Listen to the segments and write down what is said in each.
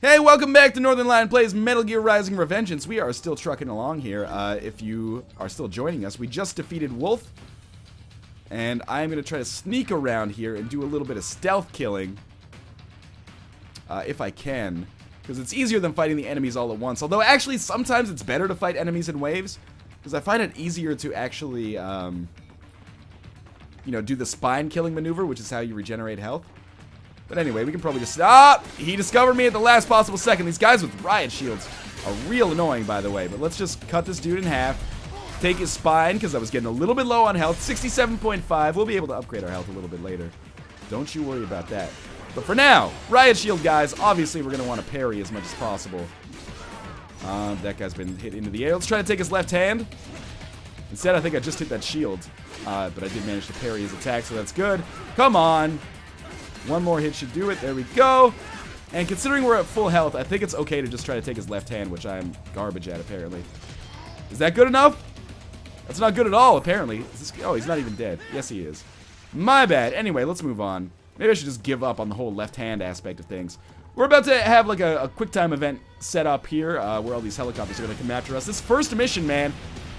Hey, welcome back to Northernlion Plays Metal Gear Rising: Revengeance. We are still trucking along here. If you are still joining us, we just defeated Wolf. And I'm going to try to sneak around here and do a little bit of stealth killing. If I can. Because it's easier than fighting the enemies all at once. Although, actually, sometimes it's better to fight enemies in waves. Because I find it easier to actually, you know, do the spine killing maneuver, which is how you regenerate health. But anyway, we can probably just... Ah! He discovered me at the last possible second. These guys with riot shields are real annoying, by the way. But let's just cut this dude in half. Take his spine, because I was getting a little bit low on health. 67.5. We'll be able to upgrade our health a little bit later. Don't you worry about that. But for now, riot shield guys, obviously we're going to want to parry as much as possible. That guy's been hit into the air. Let's try to take his left hand. Instead, I think I just hit that shield. But I did manage to parry his attack, so that's good. Come on. One more hit should do it. There we go. And considering we're at full health, I think it's okay to just try to take his left hand, which I'm garbage at, apparently. Is that good enough? That's not good at all, apparently. Oh, he's not even dead. Yes, he is. My bad. Anyway, let's move on. Maybe I should just give up on the whole left hand aspect of things. We're about to have like a quick time event set up here, where all these helicopters are going to come after us. This first mission, man,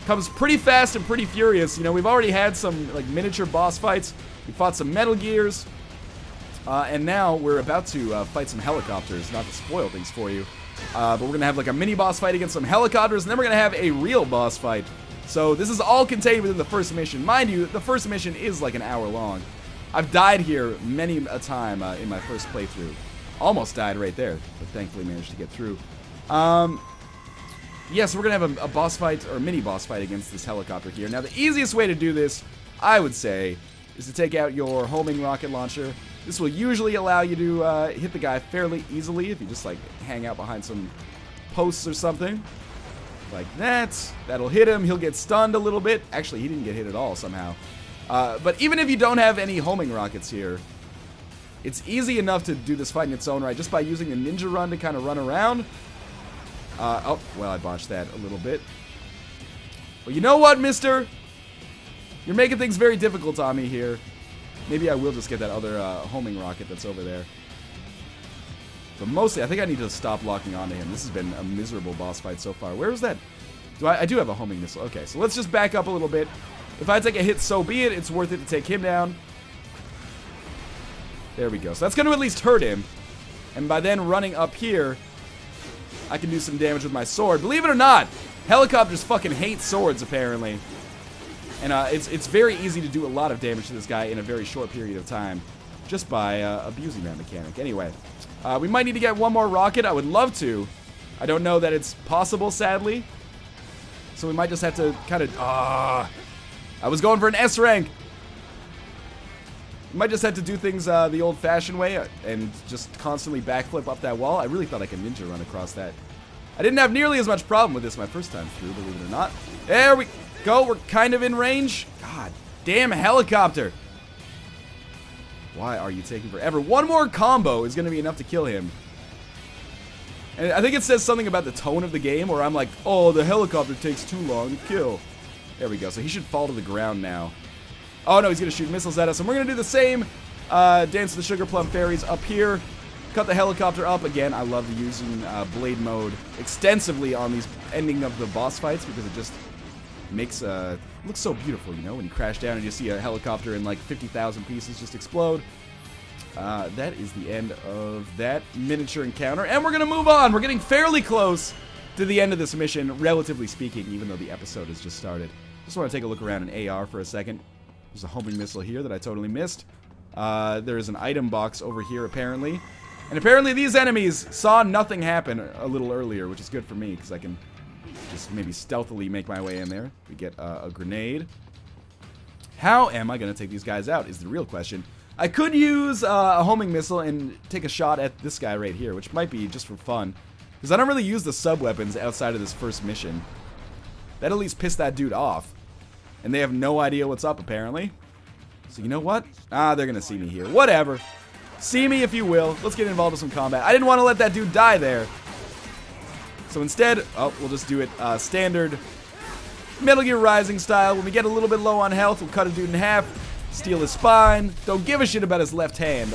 comes pretty fast and pretty furious. You know, we've already had some like miniature boss fights. We fought some Metal Gears. And now we're about to fight some helicopters, not to spoil things for you. But we're going to have like a mini boss fight against some helicopters, and then we're going to have a real boss fight. So this is all contained within the first mission. Mind you, the first mission is like an hour long. I've died here many a time in my first playthrough. Almost died right there, but thankfully managed to get through. Yeah, so we're going to have a boss fight, or mini boss fight against this helicopter here. Now the easiest way to do this, I would say, is to take out your homing rocket launcher. This will usually allow you to hit the guy fairly easily if you just like hang out behind some posts or something. Like that. That'll hit him. He'll get stunned a little bit. Actually, he didn't get hit at all somehow. But even if you don't have any homing rockets here, it's easy enough to do this fight in its own right just by using a ninja run to kind of run around. Oh, well, I botched that a little bit. Well, you know what, mister? You're making things very difficult on me here. Maybe I will just get that other homing rocket that's over there. But mostly, I think I need to stop locking onto him. This has been a miserable boss fight so far. Where is that? I do have a homing missile. Okay, so let's just back up a little bit. If I take a hit, so be it. It's worth it to take him down. There we go. So that's going to at least hurt him. And by then running up here, I can do some damage with my sword. Believe it or not, helicopters fucking hate swords, apparently. And it's very easy to do a lot of damage to this guy in a very short period of time, just by abusing that mechanic. Anyway, we might need to get one more rocket. I would love to. I don't know that it's possible, sadly. So we might just have to kind of... I was going for an S rank. We might just have to do things the old-fashioned way and just constantly backflip up that wall. I really thought I could ninja run across that. I didn't have nearly as much problem with this my first time through, believe it or not. There we go. We're kind of in range. God damn helicopter. Why are you taking forever? One more combo is going to be enough to kill him. And I think it says something about the tone of the game where I'm like, oh, the helicopter takes too long to kill. There we go. So he should fall to the ground now. Oh, no, he's going to shoot missiles at us. And we're going to do the same Dance of the Sugar Plum Fairies up here. Cut the helicopter up. Again, I love using blade mode extensively on these ending of the boss fights because it just makes looks so beautiful, you know, when you crash down and you see a helicopter in like 50,000 pieces just explode. That is the end of that miniature encounter, and we're gonna move on. We're getting fairly close to the end of this mission, relatively speaking, even though the episode has just started. Just want to take a look around an AR for a second. There's a homing missile here that I totally missed. There is an item box over here, apparently. And apparently these enemies saw nothing happen a little earlier, which is good for me, because I can just maybe stealthily make my way in there. We get a grenade. How am I going to take these guys out is the real question. I could use a homing missile and take a shot at this guy right here, which might be just for fun. Because I don't really use the sub-weapons outside of this first mission. That at least pissed that dude off. And they have no idea what's up, apparently. So you know what? They're going to see me here. Whatever. See me if you will. Let's get involved with some combat. I didn't want to let that dude die there. So instead, we'll just do it standard Metal Gear Rising style. When we get a little bit low on health, we'll cut a dude in half, steal his spine. Don't give a shit about his left hand.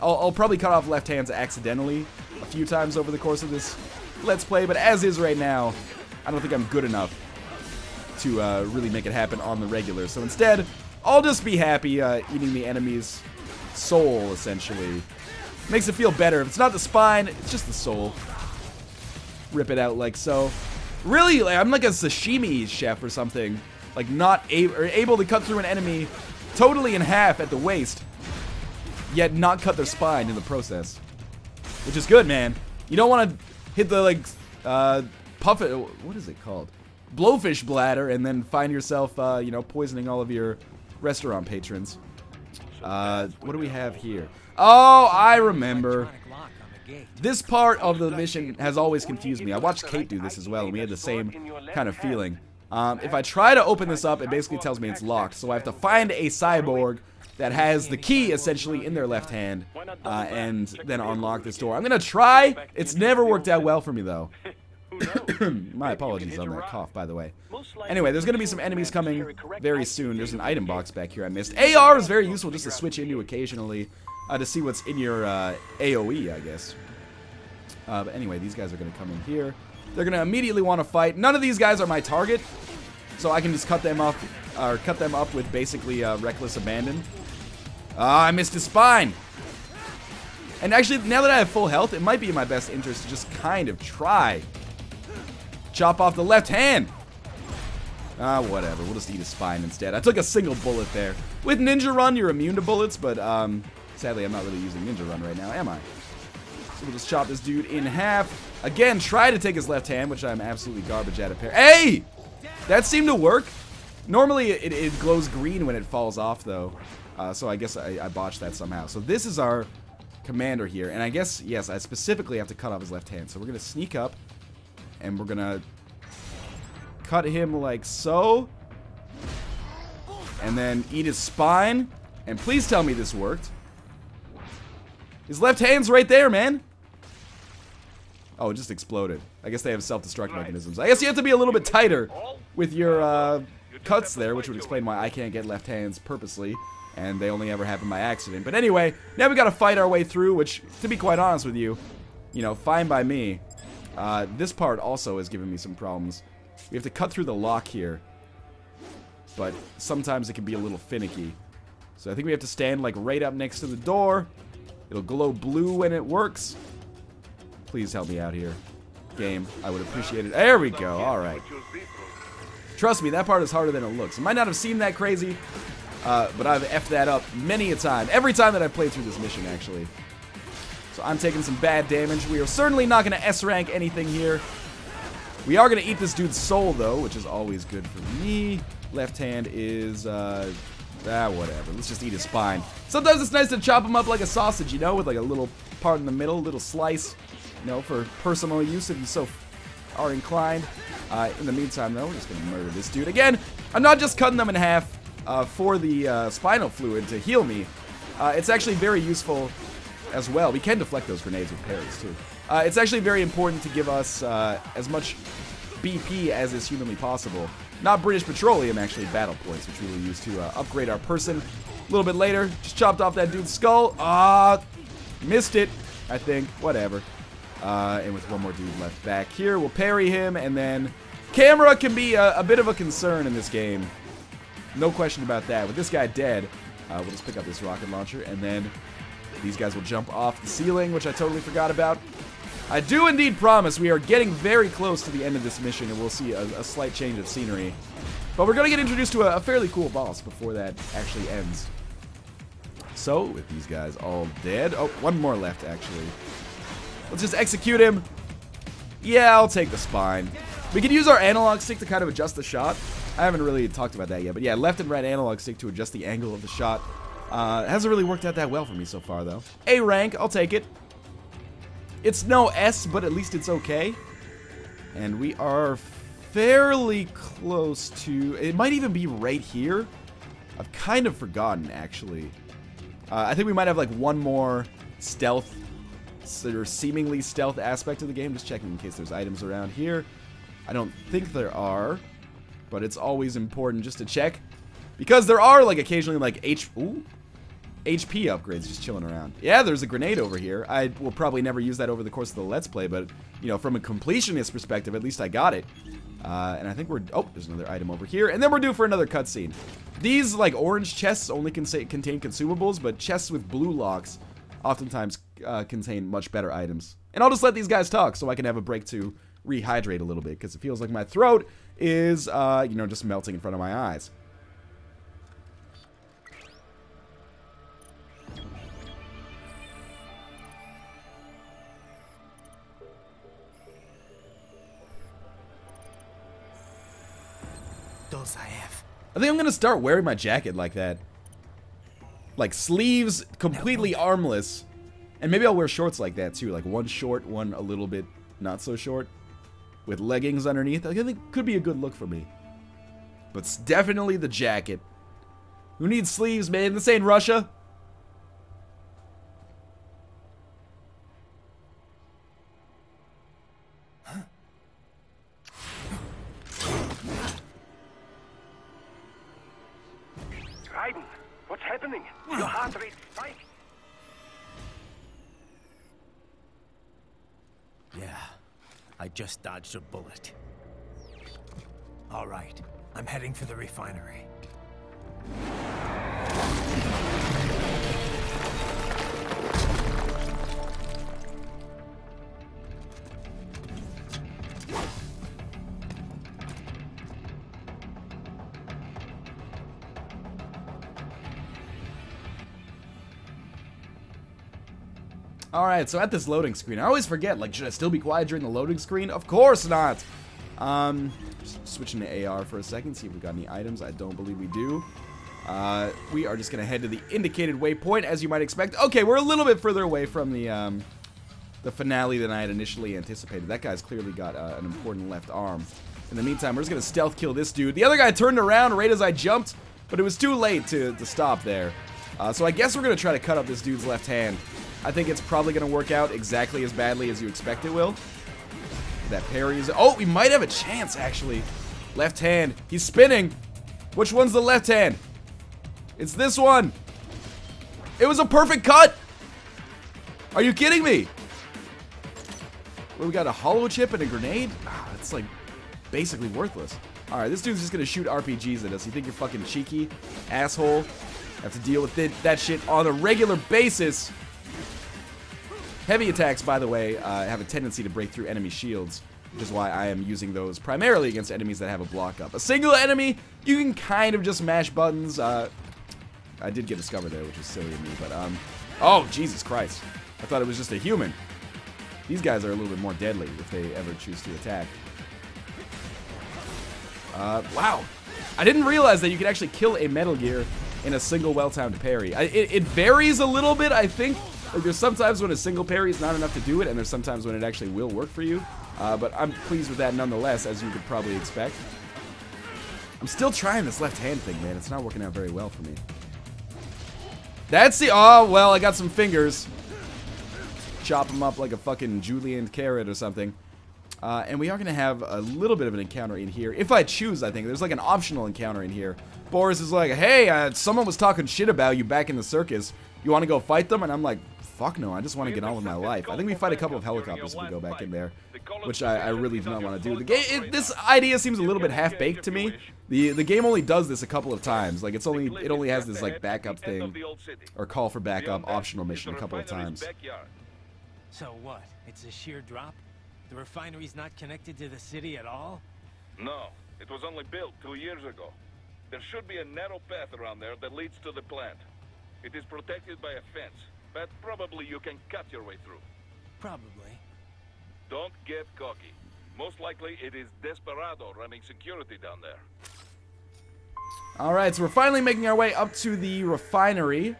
I'll probably cut off left hands accidentally a few times over the course of this Let's Play, but as is right now, I don't think I'm good enough to really make it happen on the regular. So instead, I'll just be happy eating the enemy's soul, essentially. Makes it feel better. If it's not the spine, it's just the soul. Rip it out like so. Really, like, I'm like a sashimi chef or something. Like, not able to cut through an enemy totally in half at the waist, yet not cut their spine in the process. Which is good, man. You don't want to hit the, like, puff it. What is it called? Blowfish bladder, and then find yourself, you know, poisoning all of your restaurant patrons. What do we have here? Oh, I remember. This part of the mission has always confused me. I watched Kate do this as well, and we had the same kind of feeling. If I try to open this up, it basically tells me it's locked. So I have to find a cyborg that has the key, essentially, in their left hand, and then unlock this door. I'm going to try. It's never worked out well for me, though. My apologies on that cough, by the way. Anyway, there's going to be some enemies coming very soon. There's an item box back here I missed. AR is very useful just to switch into occasionally to see what's in your AoE, I guess. But anyway, these guys are going to come in here. They're going to immediately want to fight. None of these guys are my target, so I can just cut them off, or cut them up with basically reckless abandon. I missed his spine. And actually, now that I have full health, it might be in my best interest to just kind of try. Chop off the left hand. Whatever. We'll just eat his spine instead. I took a single bullet there. With Ninja Run, you're immune to bullets, but sadly, I'm not really using Ninja Run right now, am I? So we'll just chop this dude in half. Again, try to take his left hand, which I'm absolutely garbage at. Hey! That seemed to work. Normally, it glows green when it falls off, though. So I guess I botched that somehow. So this is our commander here. And I guess, yes, I specifically have to cut off his left hand. So we're going to sneak up. And we're going to cut him like so. And then eat his spine. And please tell me this worked. His left hand's right there, man. Oh, it just exploded. I guess they have self-destruct mechanisms. I guess you have to be a little bit tighter with your cuts there, which would explain why I can't get left hands purposely. And they only ever happen by accident. But anyway, now we got to fight our way through, which, to be quite honest with you, know, fine by me. This part also has given me some problems. We have to cut through the lock here. But sometimes it can be a little finicky. So I think we have to stand like right up next to the door. It'll glow blue when it works. Please help me out here, game. I would appreciate it. There we go. All right. Trust me, that part is harder than it looks. It might not have seemed that crazy, but I've effed that up many a time. Every time that I've played through this mission, actually. So I'm taking some bad damage. We are certainly not going to S-rank anything here. We are going to eat this dude's soul, though, which is always good for me. Left hand is, whatever. Let's just eat his spine. Sometimes it's nice to chop him up like a sausage, you know, with like a little part in the middle, little slice, you know, for personal use if you so are inclined. In the meantime, though, we're just going to murder this dude. Again, I'm not just cutting them in half for the spinal fluid to heal me. It's actually very useful as well. We can deflect those grenades with parries, too. It's actually very important to give us as much BP as is humanly possible. Not British Petroleum, actually, battle points, which we will use to upgrade our person. A little bit later, just chopped off that dude's skull. Missed it, I think. Whatever. And with one more dude left back here, we'll parry him, and then camera can be a bit of a concern in this game. No question about that. With this guy dead, we'll just pick up this rocket launcher, and then these guys will jump off the ceiling, which I totally forgot about. I do indeed promise we are getting very close to the end of this mission, and we'll see a slight change of scenery. But we're going to get introduced to a fairly cool boss before that actually ends. So, with these guys all dead... Oh, one more left, actually. Let's just execute him. Yeah, I'll take the spine. We can use our analog stick to kind of adjust the shot. I haven't really talked about that yet, but yeah, left and right analog stick to adjust the angle of the shot. It hasn't really worked out that well for me so far, though. A rank, I'll take it. It's no S, but at least it's okay. And we are fairly close to... It might even be right here. I've kind of forgotten, actually. I think we might have, like, one more stealth, or seemingly stealth aspect of the game. Just checking in case there's items around here. I don't think there are, but it's always important just to check. Because there are, like, occasionally, like, HP upgrades just chilling around. Yeah, there's a grenade over here. I will probably never use that over the course of the Let's Play, but, you know, from a completionist perspective, at least I got it. And I think we're... Oh, there's another item over here. And then we're due for another cutscene. These, like, orange chests only contain consumables, but chests with blue locks oftentimes contain much better items. And I'll just let these guys talk so I can have a break to rehydrate a little bit, because it feels like my throat is, you know, just melting in front of my eyes. I think I'm gonna start wearing my jacket like that. Like sleeves completely armless. And maybe I'll wear shorts like that too. Like one short, one a little bit not so short. With leggings underneath. I think it could be a good look for me. But it's definitely the jacket. Who needs sleeves, man? This ain't Russia. Raiden, what's happening? Your heart rate spiked. Yeah, I just dodged a bullet. All right, I'm heading for the refinery. Alright, so at this loading screen, I always forget, like, should I still be quiet during the loading screen? Of course not! Just switching to AR for a second, see if we got any items. I don't believe we do. We are just gonna head to the indicated waypoint, as you might expect. Okay, we're a little bit further away from the finale than I had initially anticipated. That guy's clearly got an important left arm. In the meantime, we're just gonna stealth kill this dude. The other guy turned around right as I jumped, but it was too late to stop there. So I guess we're gonna try to cut up this dude's left hand. I think it's probably going to work out exactly as badly as you expect it will. That parry is... Oh, we might have a chance, actually. Left hand. He's spinning. Which one's the left hand? It's this one. It was a perfect cut. Are you kidding me? Well, we got a hollow chip and a grenade? Ah, that's like basically worthless. Alright, this dude's just going to shoot RPGs at us. You think you're fucking cheeky? Asshole. Have to deal with that shit on a regular basis. Heavy attacks, by the way, have a tendency to break through enemy shields, which is why I am using those primarily against enemies that have a block up. A single enemy, you can kind of just mash buttons. I did get discovered there, which is silly of me, but, oh, Jesus Christ. I thought it was just a human. These guys are a little bit more deadly if they ever choose to attack. Wow. I didn't realize that you could actually kill a Metal Gear in a single well-timed parry. It varies a little bit, I think. Like, there's sometimes when a single parry is not enough to do it, and there's sometimes when it actually will work for you. But I'm pleased with that nonetheless, as you could probably expect. I'm still trying this left hand thing, man. It's not working out very well for me. That's the... Oh, well, I got some fingers. Chop them up like a fucking julienne carrot or something. And we are going to have a little bit of an encounter in here. If I choose, I think. There's like an optional encounter in here. Boris is like, hey, someone was talking shit about you back in the circus. You want to go fight them? And I'm like, fuck no, I just want to get on with my life. I think we fight a couple of helicopters if we go back in there, which I really do not want to do. The game, this idea seems a little bit half-baked to me. The game only does this a couple of times. Like, it only has this like backup thing, or call for backup optional mission a couple of times. So what? It's a sheer drop? The refinery's not connected to the city at all? No, it was only built 2 years ago. There should be a narrow path around there that leads to the plant. It is protected by a fence, but probably you can cut your way through. Probably. Don't get cocky. Most likely it is Desperado running security down there. Alright, so we're finally making our way up to the refinery.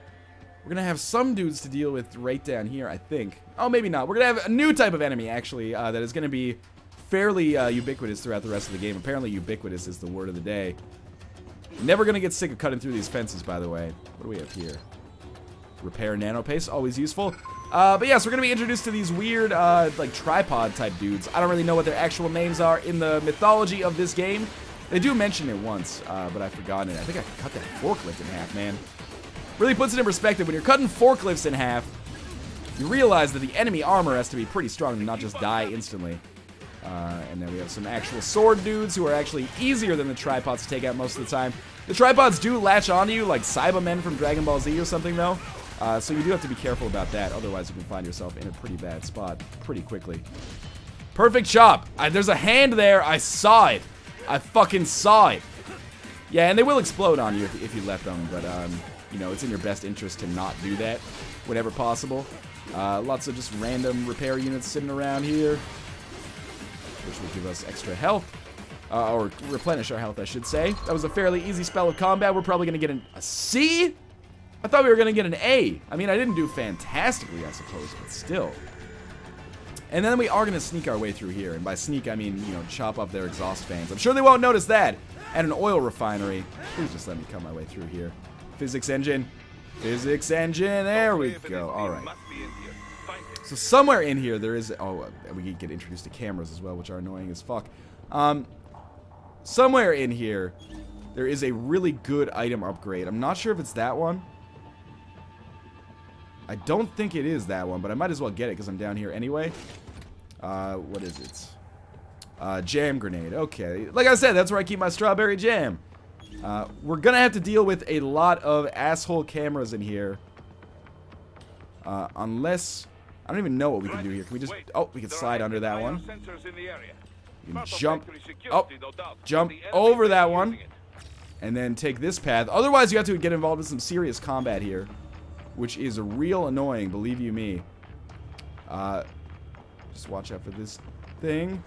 We're gonna have some dudes to deal with right down here, I think. Oh, maybe not. We're gonna have a new type of enemy, actually, that is gonna be fairly ubiquitous throughout the rest of the game. Apparently ubiquitous is the word of the day. Never gonna get sick of cutting through these fences, by the way. What do we have here? Repair nano paste, always useful. But yeah, so we're gonna be introduced to these weird, like tripod type dudes. I don't really know what their actual names are in the mythology of this game. They do mention it once, but I've forgotten it. I think I cut that forklift in half, man. Really puts it in perspective. When you're cutting forklifts in half, you realize that the enemy armor has to be pretty strong to not just die instantly. And then we have some actual sword dudes who are actually easier than the tripods to take out most of the time. The tripods do latch onto you like Cybermen from Dragon Ball Z or something though. So you do have to be careful about that. Otherwise you can find yourself in a pretty bad spot pretty quickly. Perfect chop. There's a hand there. I saw it. I fucking saw it. Yeah, and they will explode on you if you let them. But, you know, it's in your best interest to not do that whenever possible. Lots of just random repair units sitting around here, which will give us extra health, or replenish our health, I should say. That was a fairly easy spell of combat. We're probably going to get a C? I thought we were going to get an A. I mean, I didn't do fantastically, I suppose, but still. And then we are going to sneak our way through here. And by sneak, I mean, you know, chop up their exhaust fans. I'm sure they won't notice that. At an oil refinery. Please just let me cut my way through here. Physics engine. Physics engine. There we go. All right. So somewhere in here there is... Oh, we get introduced to cameras as well, which are annoying as fuck. Somewhere in here there is a really good item upgrade. I'm not sure if it's that one. I don't think it is that one, but I might as well get it because I'm down here anyway. What is it? Jam grenade. Okay. Like I said, that's where I keep my strawberry jam. We're gonna have to deal with a lot of asshole cameras in here. Unless... I don't even know what we can do here. Can we just... Oh, we can slide under that one. You can jump... Oh, jump over that one. And then take this path. Otherwise, you have to get involved in some serious combat here, which is real annoying, believe you me. Just watch out for this thing.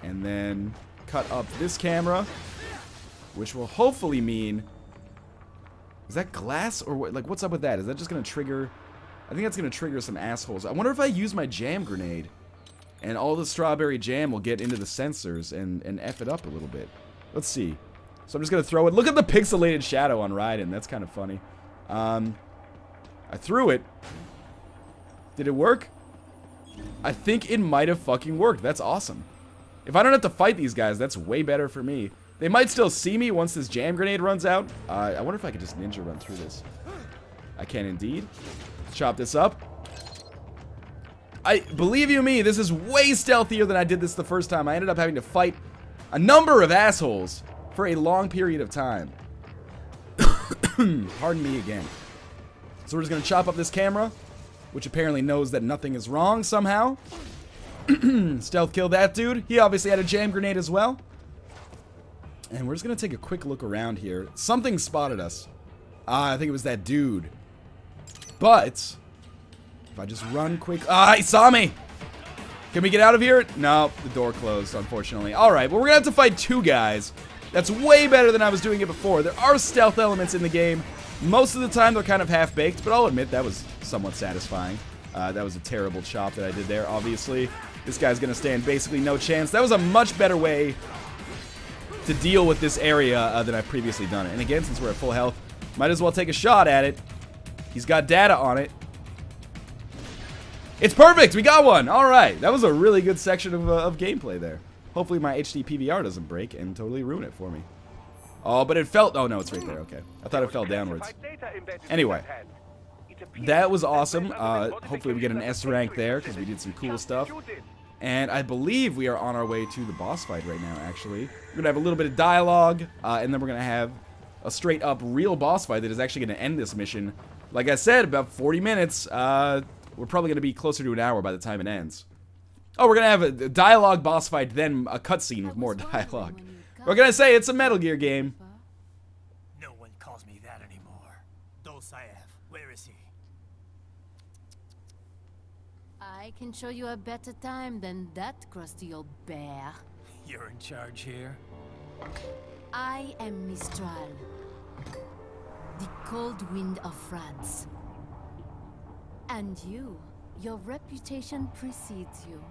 And then cut up this camera, which will hopefully mean... Is that glass? Or what? Like, what's up with that? Is that just going to trigger... I think that's going to trigger some assholes. I wonder if I use my jam grenade and all the strawberry jam will get into the sensors and F it up a little bit. Let's see. So I'm just going to throw it. Look at the pixelated shadow on Raiden. That's kind of funny. I threw it. Did it work? I think it might have fucking worked. That's awesome. If I don't have to fight these guys, that's way better for me. They might still see me once this jam grenade runs out. I wonder if I could just ninja run through this. I can indeed. Let's chop this up. Believe you me, this is way stealthier than I did this the first time. I ended up having to fight a number of assholes for a long period of time. Pardon me again. So we're just going to chop up this camera, which apparently knows that nothing is wrong somehow. Stealth kill that dude. He obviously had a jam grenade as well. And we're just going to take a quick look around here. Something spotted us. I think it was that dude. But if I just run quick... he saw me! Can we get out of here? No, the door closed, unfortunately. Alright, well, we're going to have to fight two guys. That's way better than I was doing it before. There are stealth elements in the game. Most of the time, they're kind of half-baked, but I'll admit that was somewhat satisfying. That was a terrible chop that I did there, obviously. This guy's going to stand basically no chance. That was a much better way to deal with this area than I've previously done it. And again, since we're at full health, might as well take a shot at it. He's got data on it. It's perfect! We got one! Alright, that was a really good section of gameplay there. Hopefully my HD PVR doesn't break and totally ruin it for me. Oh, but it fell... Oh, no, it's right there. Okay. I thought it fell downwards. Anyway. That was awesome. Hopefully we get an S rank there because we did some cool stuff. And I believe we are on our way to the boss fight right now, actually. We're going to have a little bit of dialogue, and then we're going to have a straight-up real boss fight that is actually going to end this mission. Like I said, about 40 minutes. We're probably going to be closer to an hour by the time it ends. Oh, we're going to have a dialogue boss fight, then a cutscene with more dialogue. We're going to say it's a Metal Gear game. No one calls me that anymore. Dosaev, where is he? I can show you a better time than that crusty old bear. You're in charge here? I am Mistral, the cold wind of France. And you, your reputation precedes you.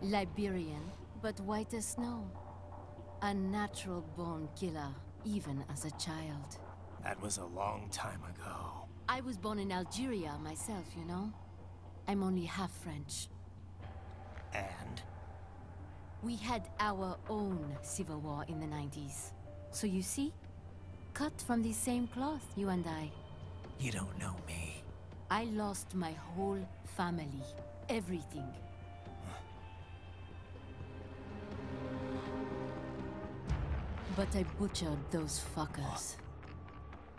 Liberian, but white as snow. A natural-born killer, even as a child. That was a long time ago. I was born in Algeria myself, you know. I'm only half French. And? We had our own civil war in the 90s. So you see, cut from the same cloth, you and I. You don't know me. I lost my whole family. Everything. But I butchered those fuckers.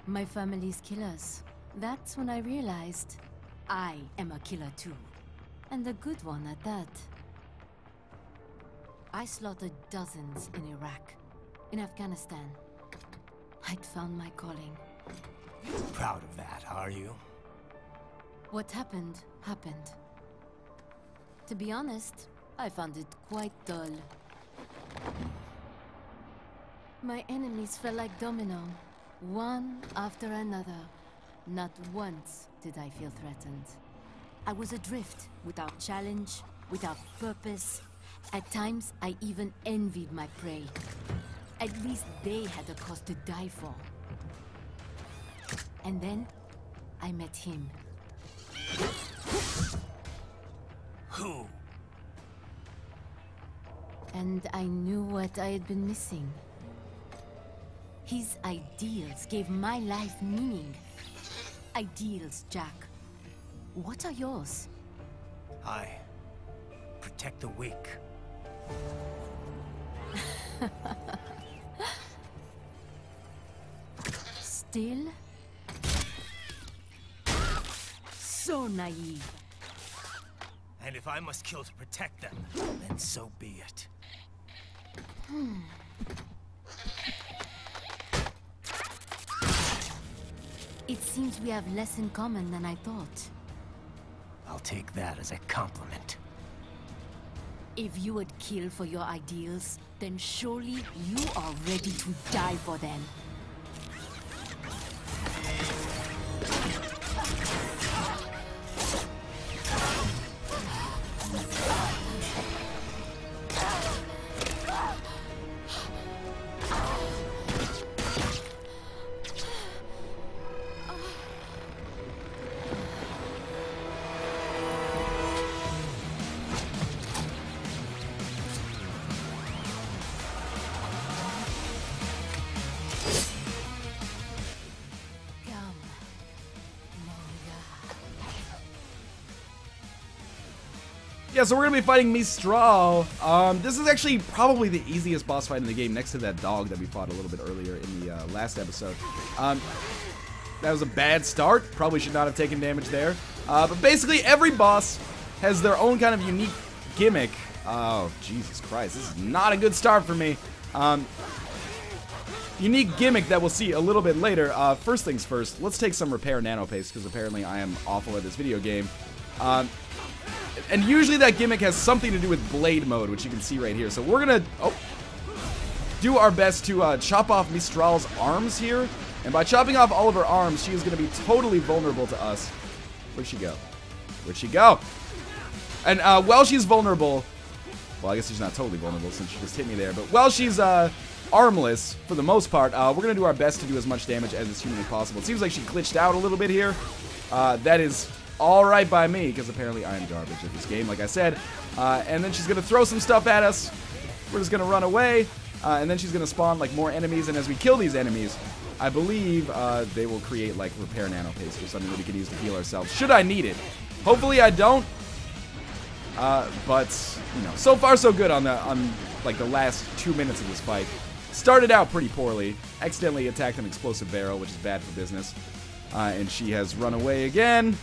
My family's killers. That's when I realized I am a killer too. And a good one at that. I slaughtered dozens in Iraq, in Afghanistan. I'd found my calling. Proud of that, are you? What happened, happened. To be honest, I found it quite dull. My enemies fell like domino, one after another. Not once did I feel threatened. I was adrift, without challenge, without purpose. At times, I even envied my prey. At least they had a cause to die for. And then, I met him. Who? And I knew what I had been missing. His ideals gave my life meaning. Ideals, Jack. What are yours? I protect the weak. Still? So naive. And if I must kill to protect them, then so be it. It seems we have less in common than I thought. I'll take that as a compliment. If you would kill for your ideals, then surely you are ready to die for them. Yeah, so we're gonna be fighting Mistral. This is actually probably the easiest boss fight in the game, next to that dog that we fought a little bit earlier in the last episode. That was a bad start. Probably should not have taken damage there. But basically, every boss has their own kind of unique gimmick. Oh, Jesus Christ. This is not a good start for me. Unique gimmick that we'll see a little bit later. First things first, let's take some repair nano paste, because apparently I am awful at this video game. And usually that gimmick has something to do with blade mode, which you can see right here. So we're gonna do our best to chop off Mistral's arms here. And by chopping off all of her arms, she is gonna be totally vulnerable to us. Where'd she go? Where'd she go? And while she's vulnerable, well, I guess she's not totally vulnerable since she just hit me there. But while she's armless, for the most part, we're gonna do our best to do as much damage as is humanly possible. It seems like she glitched out a little bit here. That is alright by me, because apparently I am garbage at this game, like I said. And then she's going to throw some stuff at us. We're just going to run away. And then she's going to spawn, like, more enemies. And as we kill these enemies, I believe they will create, like, repair nano paste or something that we can use to heal ourselves, should I need it. Hopefully I don't. But, you know, so far so good on like, the last 2 minutes of this fight. Started out pretty poorly. Accidentally attacked an explosive barrel, which is bad for business. And she has run away again.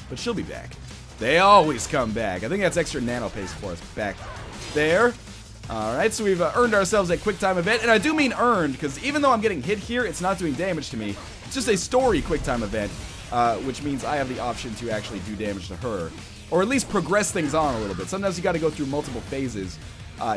But she'll be back. They always come back. I think that's extra nano paste for us back there. Alright, so we've earned ourselves a quick time event. And I do mean earned, because even though I'm getting hit here, it's not doing damage to me. It's just a story quick time event, which means I have the option to actually do damage to her. Or at least progress things on a little bit. Sometimes you gotta go through multiple phases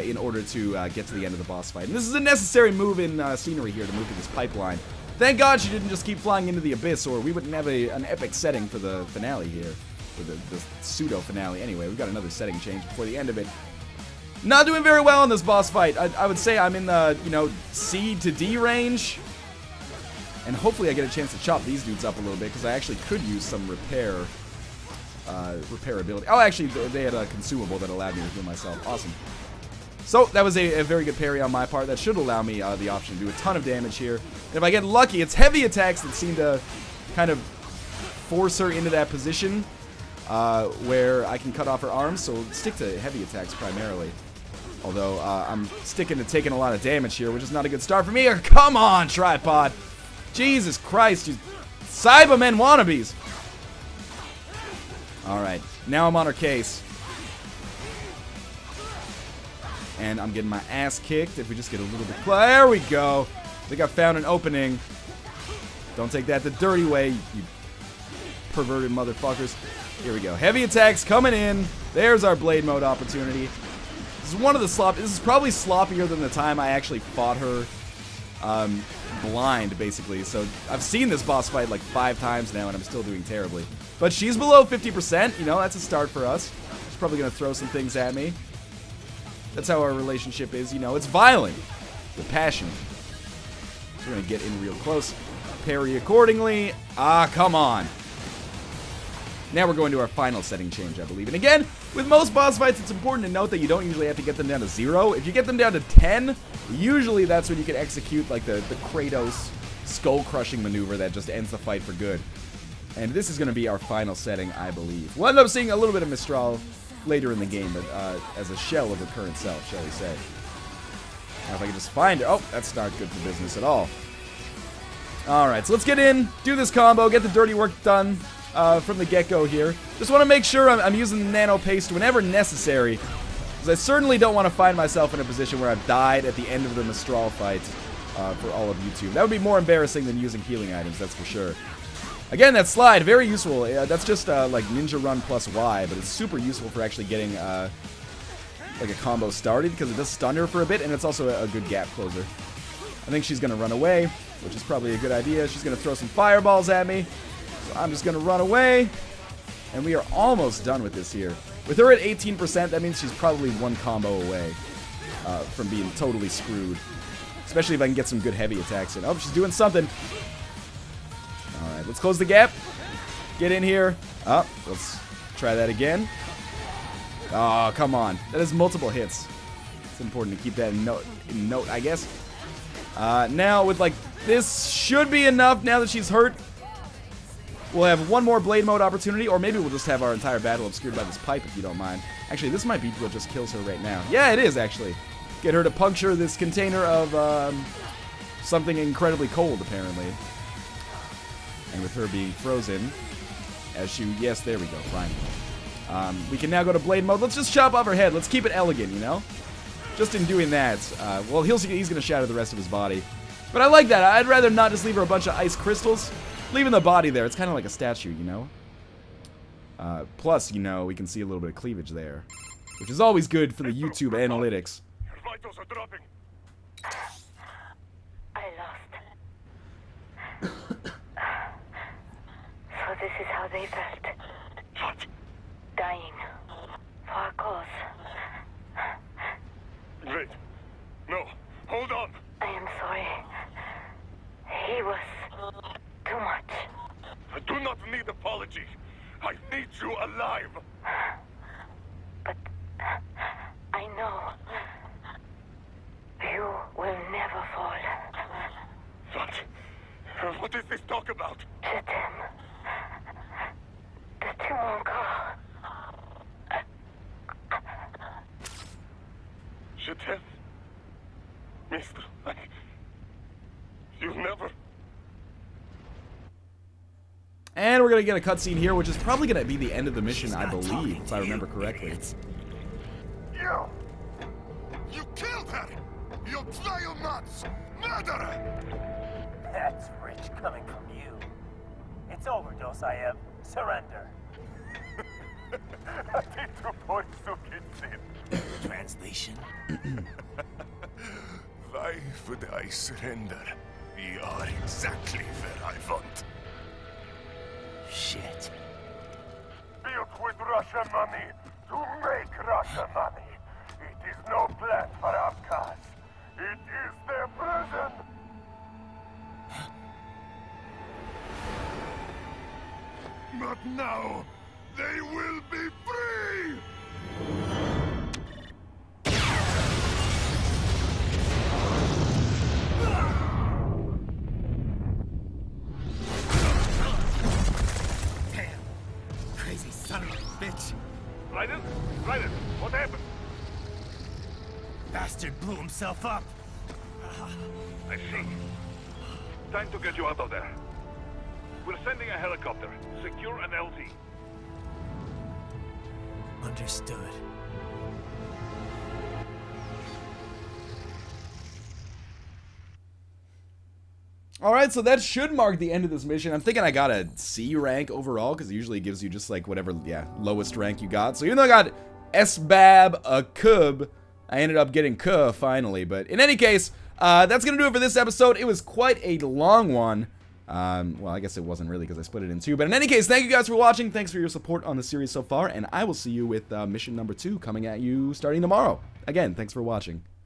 in order to get to the end of the boss fight. And this is a necessary move in scenery here to move through this pipeline. Thank God she didn't just keep flying into the abyss, or we wouldn't have an epic setting for the finale here. For the pseudo-finale. Anyway, we've got another setting change before the end of it. Not doing very well in this boss fight. I would say I'm in the, you know, C to D range. And hopefully I get a chance to chop these dudes up a little bit, because I actually could use some repairability. Oh, actually, they had a consumable that allowed me to heal myself. Awesome. So, that was a very good parry on my part. That should allow me the option to do a ton of damage here. And if I get lucky, it's heavy attacks that seem to kind of force her into that position where I can cut off her arms, so stick to heavy attacks primarily. Although I'm sticking to taking a lot of damage here, which is not a good start for me. Come on, tripod! Jesus Christ, you Cybermen wannabes! Alright, now I'm on her case. And I'm getting my ass kicked if we just get a little bit close. There we go! I think I found an opening. Don't take that the dirty way, you perverted motherfuckers. Here we go. Heavy attacks coming in. There's our blade mode opportunity. This is one of the This is probably sloppier than the time I actually fought her blind, basically. So I've seen this boss fight like 5 times now, and I'm still doing terribly. But she's below 50%. You know, that's a start for us. She's probably gonna throw some things at me. That's how our relationship is. You know, it's violent with passion. We're gonna get in real close. Parry accordingly. Ah, come on. Now we're going to our final setting change, I believe. And again, with most boss fights, it's important to note that you don't usually have to get them down to 0. If you get them down to 10, usually that's when you can execute like the Kratos skull-crushing maneuver that just ends the fight for good. And this is going to be our final setting, I believe. We'll end up seeing a little bit of Mistral later in the game, but as a shell of her current self, shall we say. Now if I can just find her. Oh, that's not good for business at all. Alright, so let's get in, do this combo, get the dirty work done. From the get-go here. Just want to make sure I'm using the nano paste whenever necessary, because I certainly don't want to find myself in a position where I've died at the end of the Mistral fight for all of YouTube. That would be more embarrassing than using healing items, that's for sure. Again, that slide, very useful. That's just like Ninja Run plus Y, but it's super useful for actually getting like a combo started, because it does stun her for a bit, and it's also a good gap closer. I think she's going to run away, which is probably a good idea. She's going to throw some fireballs at me. I'm just going to run away, and we are almost done with this here. With her at 18%, that means she's probably one combo away from being totally screwed. Especially if I can get some good heavy attacks in. Oh, she's doing something. Alright, let's close the gap. Get in here. Oh, let's try that again. Oh, come on. That is multiple hits. It's important to keep that in note, I guess. Now, with like, this should be enough now that she's hurt. We'll have one more blade mode opportunity, or maybe we'll just have our entire battle obscured by this pipe, if you don't mind. Actually, this might be what just kills her right now. Yeah, it is, actually. Get her to puncture this container of something incredibly cold, apparently. And with her being frozen, as she... Yes, there we go, fine. We can now go to blade mode. Let's just chop off her head. Let's keep it elegant, you know? Just in doing that, well, he's going to shatter the rest of his body. But I like that. I'd rather not just leave her a bunch of ice crystals. Leaving the body there, it's kind of like a statue, you know? Plus, you know, we can see a little bit of cleavage there. Which is always good for the YouTube analytics. Your vitals are dropping. I lost. So this is how they felt. What? Dying. For a cause. Wait. No. Hold on. I am sorry. He was too much. I do not need apology. I need you alive. But I know you will never fall. What? What is this talk about? Je t'aime. De tout mon corps. Je t'aime. Mister, you never... And we're going to get a cutscene here, which is probably going to be the end of the mission, I believe, if I remember correctly. You killed her! You vile nuts! Murderer! That's rich coming from you. It's overdose, I am. Surrender. Translation. Why would I surrender? You are exactly where I want. Shit. Built with Russian money to make Russian money. It is no plan for outcasts. It is their prison. But now, they will be free! What happened? Bastard blew himself up. I see. Time to get you out of there. We're sending a helicopter. Secure an LZ. Understood. Alright, so that should mark the end of this mission. I'm thinking I got a C rank overall, because it usually gives you just like whatever, yeah, lowest rank you got. So even though I got S-Bab, a Cub, I ended up getting K finally. But in any case, that's going to do it for this episode. It was quite a long one. Well, I guess it wasn't really because I split it in two. But in any case, thank you guys for watching. Thanks for your support on the series so far. And I will see you with mission number 2 coming at you starting tomorrow. Again, thanks for watching.